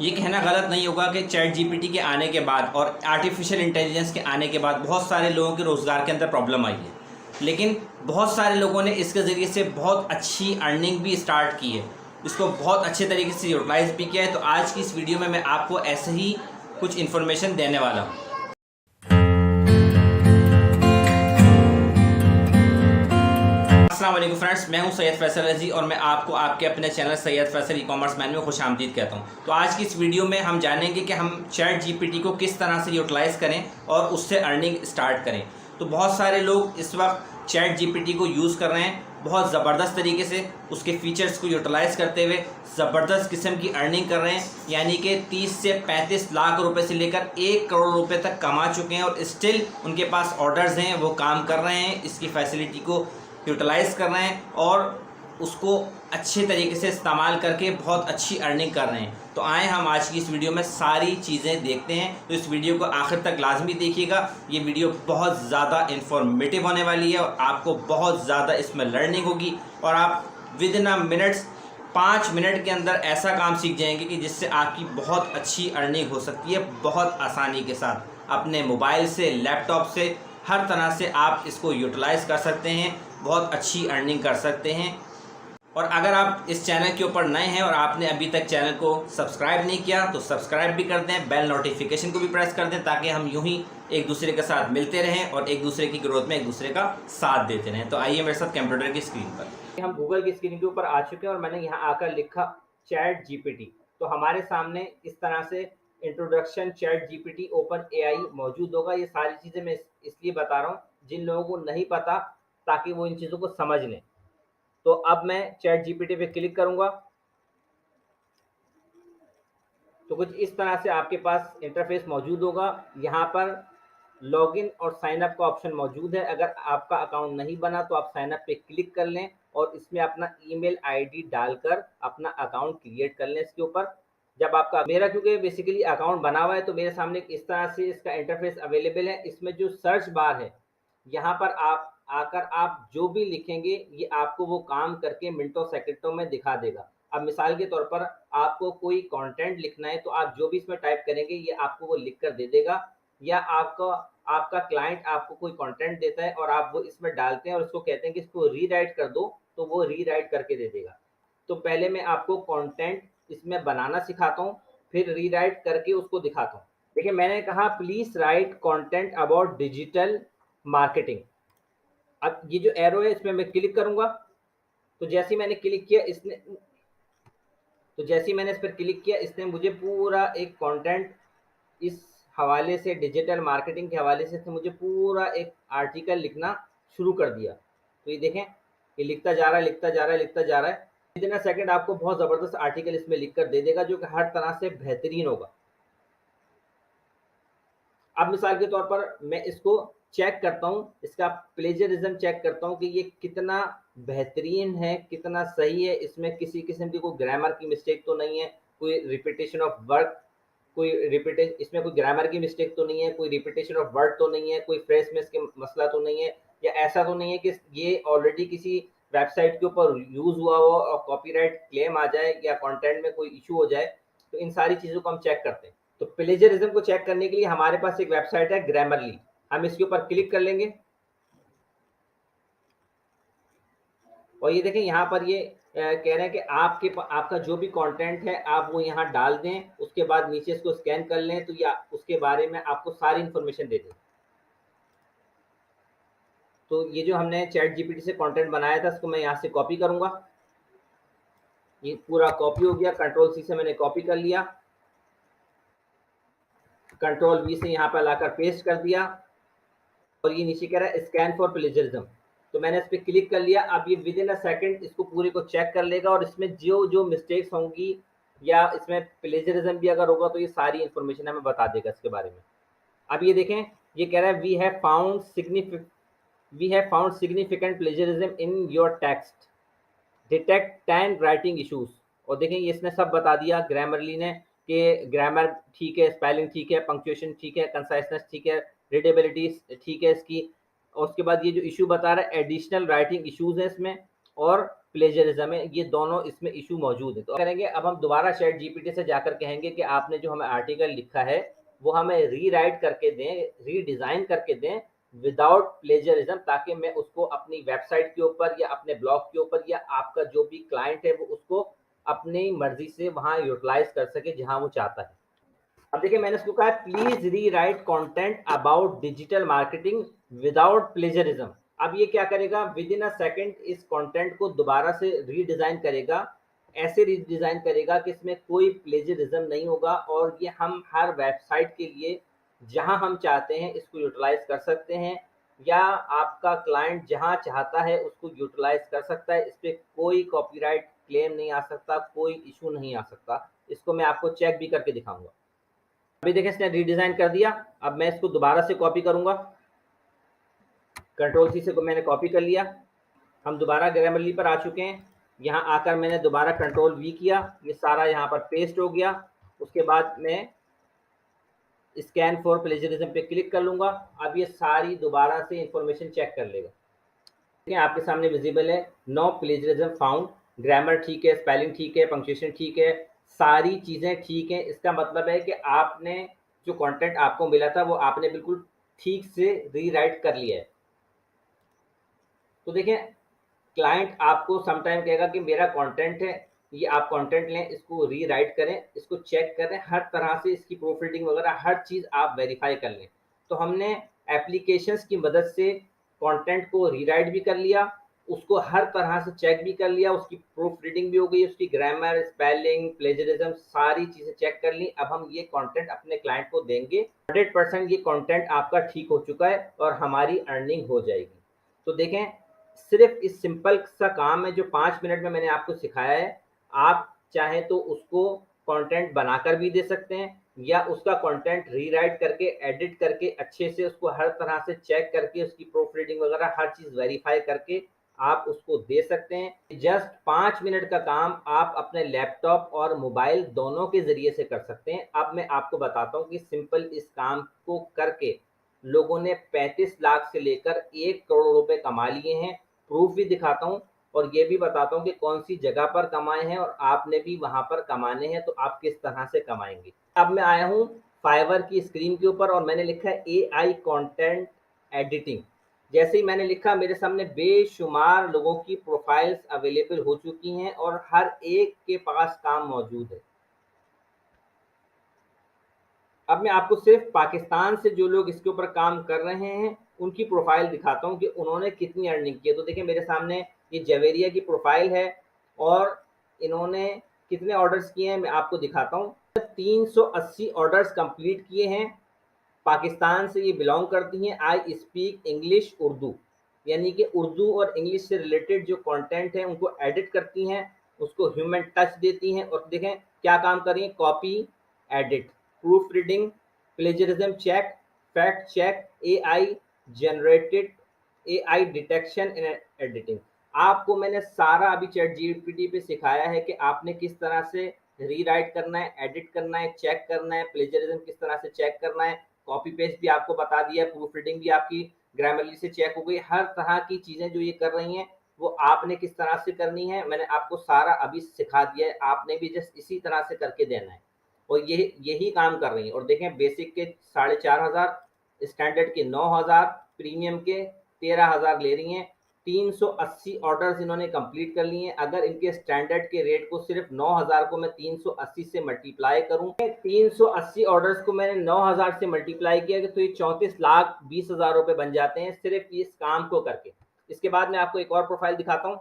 ये कहना गलत नहीं होगा कि चैट जीपीटी के आने के बाद और आर्टिफिशियल इंटेलिजेंस के आने के बाद बहुत सारे लोगों के रोज़गार के अंदर प्रॉब्लम आई है, लेकिन बहुत सारे लोगों ने इसके ज़रिए से बहुत अच्छी अर्निंग भी स्टार्ट की है, इसको बहुत अच्छे तरीके से यूटिलाइज़ भी किया है। तो आज की इस वीडियो में मैं आपको ऐसे ही कुछ इन्फॉर्मेशन देने वाला हूँ। अस्सलाम वालेकुम फ्रेंड्स, मैं हूं सैयद फैसल रजी और मैं आपको आपके अपने channel Syed Faisal e commerce man में खुश आमदीद कहता हूं। तो आज की इस वीडियो में हम जानेंगे कि हम चैट जीपीटी को किस तरह से यूटिलाइज़ करें और उससे अर्निंग स्टार्ट करें। तो बहुत सारे लोग इस वक्त चैट जीपीटी को यूज़ कर रहे हैं बहुत ज़बरदस्त तरीके से, उसके फीचर्स को यूटिलाइज़ करते हुए ज़बरदस्त किस्म की अर्निंग कर रहे हैं, यानी कि 30 से 35 लाख रुपए से लेकर 1 करोड़ रुपए तक कमा चुके हैं और स्टिल उनके पास ऑर्डर्स हैं, वो काम कर रहे हैं, इसकी फैसिलिटी को यूटिलाइज़ कर रहे हैं और उसको अच्छे तरीके से इस्तेमाल करके बहुत अच्छी अर्निंग कर रहे हैं। तो आए हम आज की इस वीडियो में सारी चीज़ें देखते हैं। तो इस वीडियो को आखिर तक लाजमी देखिएगा, ये वीडियो बहुत ज़्यादा इन्फॉर्मेटिव होने वाली है और आपको बहुत ज़्यादा इसमें लर्निंग होगी और आप विद इन मिनट्स 5 मिनट के अंदर ऐसा काम सीख जाएंगे कि जिससे आपकी बहुत अच्छी अर्निंग हो सकती है बहुत आसानी के साथ। अपने मोबाइल से, लैपटॉप से, हर तरह से आप इसको यूटिलाइज़ कर सकते हैं, बहुत अच्छी अर्निंग कर सकते हैं। और अगर आप इस चैनल के ऊपर नए हैं और आपने अभी तक चैनल को सब्सक्राइब नहीं किया तो सब्सक्राइब भी कर दें, बेल नोटिफिकेशन को भी प्रेस कर दें ताकि हम यूं ही एक दूसरे के साथ मिलते रहें और एक दूसरे की ग्रोथ में एक दूसरे का साथ देते रहें। तो आइए मेरे साथ कंप्यूटर की स्क्रीन पर। हम गूगल की स्क्रीन के ऊपर आ चुके हैं और मैंने यहाँ आकर लिखा चैट जीपीटी। तो हमारे सामने इस तरह से introduction chat GPT open AI मौजूद होगा। ये सारी चीज़ें मैं इसलिए बता रहा हूँ जिन लोगों को नहीं पता, ताकि वो इन चीज़ों को समझ लें। तो अब मैं चैट जीपीटी पे क्लिक करूंगा तो कुछ इस तरह से आपके पास इंटरफेस मौजूद होगा। यहाँ पर लॉगिन और साइन अप का ऑप्शन मौजूद है। अगर आपका अकाउंट नहीं बना तो आप साइन अप पे क्लिक कर लें और इसमें अपना ईमेल आईडी डालकर अपना अकाउंट क्रिएट कर लें। इसके ऊपर जब आपका, मेरा क्योंकि बेसिकली अकाउंट बना हुआ है तो मेरे सामने इस तरह से इसका इंटरफेस अवेलेबल है। इसमें जो सर्च बार है, यहाँ पर आप आकर आप जो भी लिखेंगे ये आपको वो काम करके मिनटों सेकंडों में दिखा देगा। अब मिसाल के तौर पर आपको कोई कंटेंट लिखना है तो आप जो भी इसमें टाइप करेंगे ये आपको वो लिख कर दे देगा, या आपका आपका क्लाइंट आपको कोई कंटेंट देता है और आप वो इसमें डालते हैं और उसको कहते हैं कि इसको रीराइट कर दो तो वो रीराइट करके दे देगा। तो पहले मैं आपको कंटेंट इसमें बनाना सिखाता हूँ, फिर रीराइट करके उसको दिखाता हूँ। देखिए मैंने कहा please right content about digital marketing. अब ये जो एरो है इसमें मैं क्लिक करूंगा तो जैसे ही मैंने क्लिक किया इसने तो जैसे ही मैंने इस पर क्लिक किया इसने मुझे पूरा एक कंटेंट इस हवाले से, डिजिटल मार्केटिंग के हवाले से इसने मुझे पूरा एक आर्टिकल लिखना शुरू कर दिया। तो ये देखें, ये लिखता जा रहा है, लिखता जा रहा है, लिखता जा रहा है। इतना सेकंड आपको बहुत ज़बरदस्त आर्टिकल इसमें लिख कर दे देगा जो कि हर तरह से बेहतरीन होगा। अब मिसाल के तौर पर मैं इसको चेक करता हूँ, इसका प्लेजरिज्म चेक करता हूँ कि ये कितना बेहतरीन है, कितना सही है, इसमें किसी किस्म की कोई ग्रामर की मिस्टेक तो नहीं है, कोई रिपीटेशन ऑफ वर्ड, इसमें कोई ग्रामर की मिस्टेक तो नहीं है, कोई रिपीटेशन ऑफ वर्ड तो नहीं है, कोई फ्रेज में इसके मसला तो नहीं है, या ऐसा तो नहीं है कि ये ऑलरेडी किसी वेबसाइट के ऊपर यूज हुआ हो और कॉपीराइट क्लेम आ जाए या कंटेंट में कोई इशू हो जाए। तो इन सारी चीज़ों को हम चेक करते हैं। तो प्लेजरिज्म को चेक करने के लिए हमारे पास एक वेबसाइट है ग्रामरली, हम इसके ऊपर क्लिक कर लेंगे और ये देखें यहाँ पर ये कह रहे हैं कि आपका जो भी कंटेंट है आप वो यहाँ डाल दें, उसके बाद नीचे इसको स्कैन कर लें तो या उसके बारे में आपको सारी इंफॉर्मेशन दे दें। तो ये जो हमने चैट जीपीटी से कंटेंट बनाया था इसको मैं यहाँ से कॉपी करूंगा। ये पूरा कॉपी हो गया, कंट्रोल सी से मैंने कॉपी कर लिया, कंट्रोल वी से यहाँ पर लाकर पेस्ट कर दिया और ये नीचे कह रहा है स्कैन फॉर प्लेजरिज्म। तो मैंने इस पर क्लिक कर लिया। अब ये विद इन अ सेकेंड इसको पूरे को चेक कर लेगा और इसमें जो जो मिस्टेक्स होंगी या इसमें प्लेजरिज्म भी अगर होगा तो ये सारी इंफॉर्मेशन हमें बता देगा इसके बारे में। अब ये देखें, ये कह रहा है we have found significant plagiarism in your text, detect 10 writing issues. और देखें ये इसने सब बता दिया ग्रामरली ने कि ग्रामर ठीक है, स्पेलिंग ठीक है, पंक्चुएशन ठीक है, कंसाइसनेस ठीक है, रीडेबिलिटी ठीक है इसकी। और उसके बाद ये जो इशू बता रहा है एडिशनल राइटिंग इश्यूज है इसमें, और प्लेजरिज्म है, ये दोनों इसमें इशू मौजूद है। तो करेंगे, अब हम दोबारा चैट जीपीटी से जाकर कहेंगे कि आपने जो हमें आर्टिकल लिखा है वो हमें रीराइट करके दें, रीडिज़ाइन करके दें विदाउट प्लेजरिज्म, ताकि मैं उसको अपनी वेबसाइट के ऊपर या अपने ब्लॉग के ऊपर या आपका जो भी क्लाइंट है वो उसको अपनी मर्जी से वहाँ यूटिलाइज कर सके जहाँ वो चाहता है। अब देखिए, मैंने इसको कहा प्लीज री right content about digital marketing without plagiarism. अब ये क्या करेगा, विद इन अ सेकेंड इस कंटेंट को दोबारा से रीडिजाइन करेगा, ऐसे रीडिजाइन करेगा कि इसमें कोई प्लेजरिज्म नहीं होगा, और ये हम हर वेबसाइट के लिए जहां हम चाहते हैं इसको यूटिलाइज कर सकते हैं, या आपका क्लाइंट जहां चाहता है उसको यूटिलाइज कर सकता है। इस पर कोई कॉपीराइट क्लेम नहीं आ सकता, कोई इशू नहीं आ सकता। इसको मैं आपको चेक भी करके दिखाऊंगा। अभी देखें, इसने रीडिजाइन कर दिया। अब मैं इसको दोबारा से कॉपी करूंगा, कंट्रोल सी से मैंने कॉपी कर लिया। हम दोबारा ग्रामरली पर आ चुके हैं। यहाँ आकर मैंने दोबारा कंट्रोल वी किया, ये सारा यहाँ पर पेस्ट हो गया। उसके बाद मैं स्कैन फॉर प्लेजरिज्म पे क्लिक कर लूंगा। अब ये सारी दोबारा से इंफॉर्मेशन चेक कर लेगा। देखिए, आपके सामने विजिबल है, नो प्लेजरिज्म फाउंड, ग्रामर ठीक है, स्पेलिंग ठीक है, पंक्चुएशन ठीक है, सारी चीज़ें ठीक हैं। इसका मतलब है कि आपने जो कंटेंट आपको मिला था वो आपने बिल्कुल ठीक से रीराइट कर लिया है। तो देखें, क्लाइंट आपको समटाइम कहेगा कि मेरा कंटेंट है, ये आप कंटेंट लें, इसको रीराइट करें, इसको चेक करें, हर तरह से इसकी प्रूफ रीडिंग वगैरह हर चीज़ आप वेरीफाई कर लें। तो हमने एप्लीकेशंस की मदद से कंटेंट को रीराइट भी कर लिया, उसको हर तरह से चेक भी कर लिया, उसकी प्रूफ रीडिंग भी हो गई, उसकी ग्रामर, स्पेलिंग, प्लेजरिज्म सारी चीज़ें चेक कर ली। अब हम ये कंटेंट अपने क्लाइंट को देंगे। 100% ये कंटेंट आपका ठीक हो चुका है और हमारी अर्निंग हो जाएगी। तो देखें, सिर्फ इस सिंपल सा काम है जो 5 मिनट में मैंने आपको सिखाया है। आप चाहें तो उसको कंटेंट बनाकर भी दे सकते हैं, या उसका कंटेंट रीराइट करके, एडिट करके, अच्छे से उसको हर तरह से चेक करके, उसकी प्रूफ रीडिंग वगैरह हर चीज़ वेरीफाई करके आप उसको दे सकते हैं। जस्ट 5 मिनट का काम आप अपने लैपटॉप और मोबाइल दोनों के ज़रिए से कर सकते हैं। अब मैं आपको बताता हूँ कि सिंपल इस काम को करके लोगों ने 35 लाख से लेकर 1 करोड़ रुपए कमा लिए हैं। प्रूफ भी दिखाता हूँ और ये भी बताता हूँ कि कौन सी जगह पर कमाए हैं, और आपने भी वहां पर कमाने हैं तो आप किस तरह से कमाएंगे। अब मैं आया हूँ फाइवर की स्क्रीन के ऊपर और मैंने लिखा है AI कंटेंट एडिटिंग। जैसे ही मैंने लिखा, मेरे सामने बेशुमार लोगों की प्रोफाइल्स अवेलेबल हो चुकी हैं और हर एक के पास काम मौजूद है। अब मैं आपको सिर्फ पाकिस्तान से जो लोग इसके ऊपर काम कर रहे हैं उनकी प्रोफाइल दिखाता हूँ कि उन्होंने कितनी अर्निंग की है। तो देखिए, मेरे सामने ये जवेरिया की प्रोफाइल है और इन्होंने कितने ऑर्डर्स किए हैं मैं आपको दिखाता हूँ। 380 ऑर्डर्स कंप्लीट किए हैं। पाकिस्तान से ये बिलोंग करती हैं। आई स्पीक इंग्लिश उर्दू, यानी कि उर्दू और इंग्लिश से रिलेटेड जो कंटेंट है उनको एडिट करती हैं, उसको ह्यूमन टच देती हैं। और देखें क्या काम कर रही हैं, copy, edit, proof reading, plagiarism check, fact check, AI generated, AI detection in editing. आपको मैंने सारा अभी चैट जीपीटी पे सिखाया है कि आपने किस तरह से रीराइट करना है, एडिट करना है, चेक करना है, प्लेजरिज्म किस तरह से चेक करना है, कॉपी पेस्ट भी आपको बता दिया है, प्रूफ रीडिंग भी आपकी ग्रामरली से चेक हो गई। हर तरह की चीज़ें जो ये कर रही हैं वो आपने किस तरह से करनी है मैंने आपको सारा अभी सिखा दिया है। आपने भी जस्ट इसी तरह से करके देना है, और यही काम कर रही हैं। और देखें, बेसिक के 4,500, स्टैंडर्ड के 9,000, प्रीमियम के 13,000 ले रही हैं। 380 ऑर्डर्स इन्होंने कंप्लीट कर लिए हैं। अगर इनके स्टैंडर्ड के रेट को सिर्फ 9,000 को मैं 380 से मल्टीप्लाई करूं, 380 ऑर्डर्स को मैंने 9,000 से मल्टीप्लाई किया तो ये 34,20,000 रुपए बन जाते हैं सिर्फ इस काम को करके। इसके बाद मैं आपको एक और प्रोफाइल दिखाता हूँ।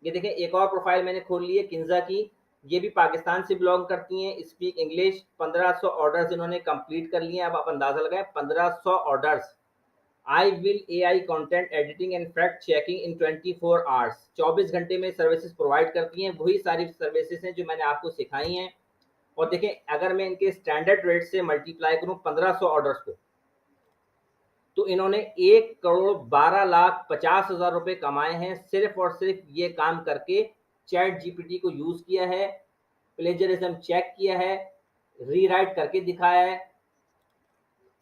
ये देखें, एक और प्रोफाइल मैंने खोल ली है किंजा की। ये भी पाकिस्तान से बिलोंग करती हैं, स्पीक इंग्लिश। 1500 ऑर्डर्स इन्होंने कंप्लीट कर लिए हैं। अब आप अंदाजा लगाएं, 1500 orders. I will AI content editing and fact checking in 24 hours. 24 घंटे में सर्विसेज प्रोवाइड करती हैं। वही सारी सर्विसेज हैं जो मैंने आपको सिखाई हैं। और देखें, अगर मैं इनके स्टैंडर्ड रेट से मल्टीप्लाई करूं 1500 ऑर्डर्स को, तो इन्होंने 1,12,50,000 रुपए कमाए हैं सिर्फ और सिर्फ ये काम करके। चैट जीपीटी को यूज किया है, प्लेजरिज्म चेक किया है, रीराइट करके दिखाया है,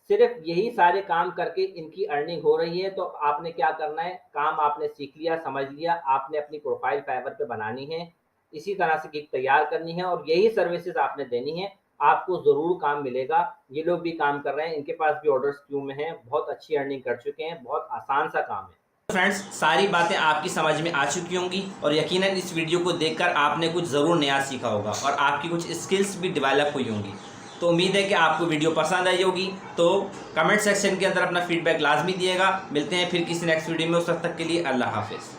सिर्फ यही सारे काम करके इनकी अर्निंग हो रही है। तो आपने क्या करना है, काम आपने सीख लिया, समझ लिया, आपने अपनी प्रोफाइल फाइवर पे बनानी है, इसी तरह से गिग तैयार करनी है और यही सर्विसेज आपने देनी है, आपको ज़रूर काम मिलेगा। ये लोग भी काम कर रहे हैं, इनके पास भी ऑर्डर्स क्यू में हैं, बहुत अच्छी अर्निंग कर चुके हैं, बहुत आसान सा काम है। फ्रेंड्स, सारी बातें आपकी समझ में आ चुकी होंगी और यकीनन इस वीडियो को देखकर आपने कुछ ज़रूर नया सीखा होगा और आपकी कुछ स्किल्स भी डेवलप हुई होंगी। तो उम्मीद है कि आपको वीडियो पसंद आई होगी। तो कमेंट सेक्शन के अंदर अपना फीडबैक लाजमी दिएगा। मिलते हैं फिर किसी नेक्स्ट वीडियो में, उस वक्त तक के लिए अल्लाह हाफिज़।